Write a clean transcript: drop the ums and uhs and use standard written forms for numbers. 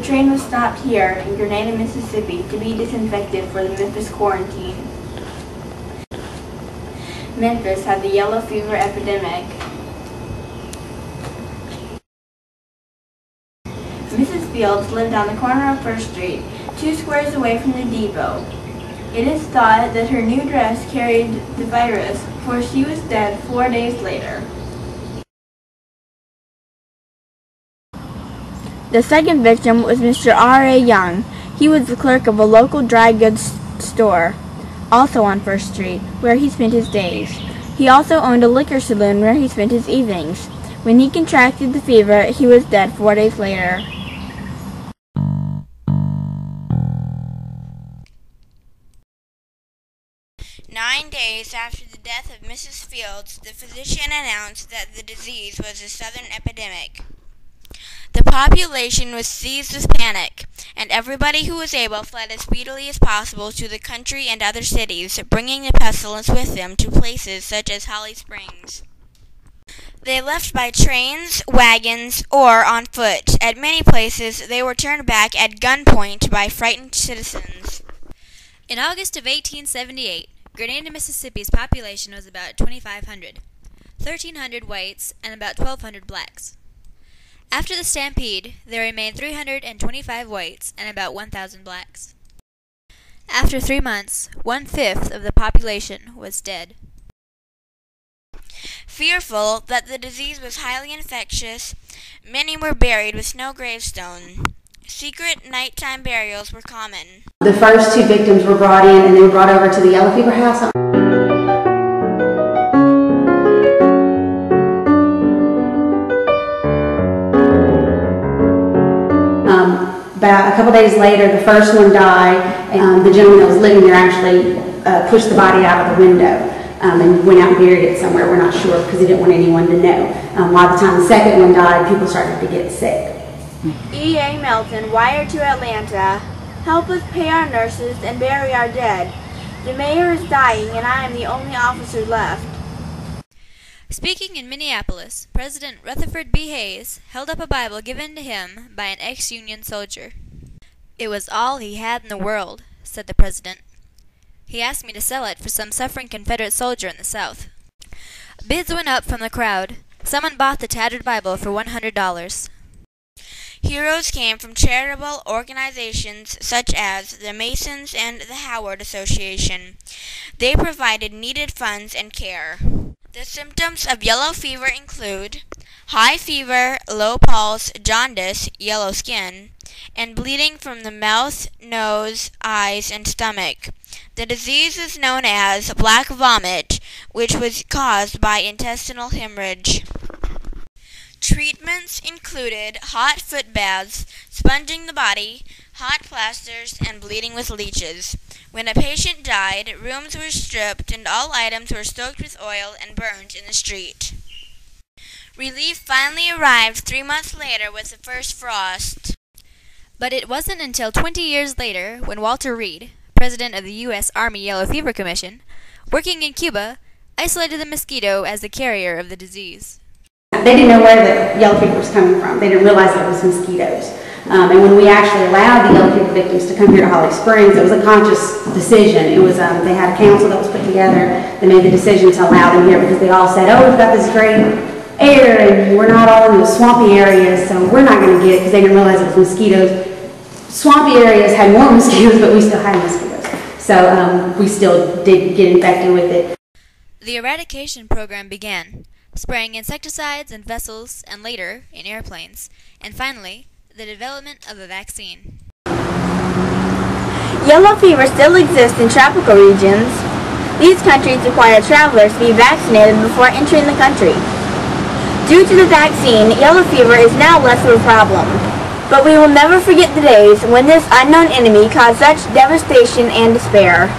train was stopped here in Grenada, Mississippi to be disinfected for the Memphis quarantine. Memphis had the yellow fever epidemic. Mrs. Fields lived on the corner of First Street, 2 squares away from the depot. It is thought that her new dress carried the virus, for she was dead 4 days later. The second victim was Mr. R.A. Young. He was the clerk of a local dry goods store, also on First Street, where he spent his days. He also owned a liquor saloon where he spent his evenings. When he contracted the fever, he was dead 4 days later. "9 days after the death of Mrs. Fields, the physician announced that the disease was a southern epidemic. The population was seized with panic, and everybody who was able fled as speedily as possible to the country and other cities, bringing the pestilence with them to places such as Holly Springs. They left by trains, wagons, or on foot. At many places, they were turned back at gunpoint by frightened citizens." In August of 1878, Grenada, Mississippi's population was about 2,500, 1,300 whites and about 1,200 blacks. After the stampede, there remained 325 whites and about 1,000 blacks. After 3 months, 1/5 of the population was dead. Fearful that the disease was highly infectious, many were buried with no gravestone. Secret nighttime burials were common. The first 2 victims were brought in, and they were brought over to the yellow fever house. About a couple days later, the first one died, and the gentleman that was living there actually pushed the body out of the window and went out and buried it somewhere. We're not sure because he didn't want anyone to know. By the time the second one died, people started to get sick. E.A. Melton wired to Atlanta, "Help us pay our nurses and bury our dead. The mayor is dying and I am the only officer left." Speaking in Minneapolis, President Rutherford B. Hayes held up a Bible given to him by an ex-Union soldier. "It was all he had in the world," said the president. "He asked me to sell it for some suffering Confederate soldier in the South." Bids went up from the crowd. Someone bought the tattered Bible for $100. Heroes came from charitable organizations such as the Masons and the Howard Association. They provided needed funds and care. The symptoms of yellow fever include high fever, low pulse, jaundice, yellow skin, and bleeding from the mouth, nose, eyes, and stomach. The disease is known as black vomit, which was caused by intestinal hemorrhage. Treatments included hot foot baths, sponging the body, hot plasters, and bleeding with leeches. When a patient died, rooms were stripped and all items were stoked with oil and burned in the street. Relief finally arrived 3 months later with the first frost. But it wasn't until 20 years later when Walter Reed, president of the U.S. Army Yellow Fever Commission, working in Cuba, isolated the mosquito as the carrier of the disease. They didn't know where the yellow fever was coming from. They didn't realize that it was mosquitoes. And when we actually allowed the yellow fever victims to come here to Holly Springs, it was a conscious decision. It was they had a council that was put together. They made the decision to allow them here because they all said, "Oh, we've got this great air, and we're not all in the swampy areas, so we're not going to get it," because they didn't realize it was mosquitoes. Swampy areas had more mosquitoes, but we still had mosquitoes. So we still did get infected with it. The eradication program began, spraying insecticides in vessels and later in airplanes, and finally, the development of a vaccine. Yellow fever still exists in tropical regions. These countries require travelers to be vaccinated before entering the country. Due to the vaccine, yellow fever is now less of a problem. But we will never forget the days when this unknown enemy caused such devastation and despair.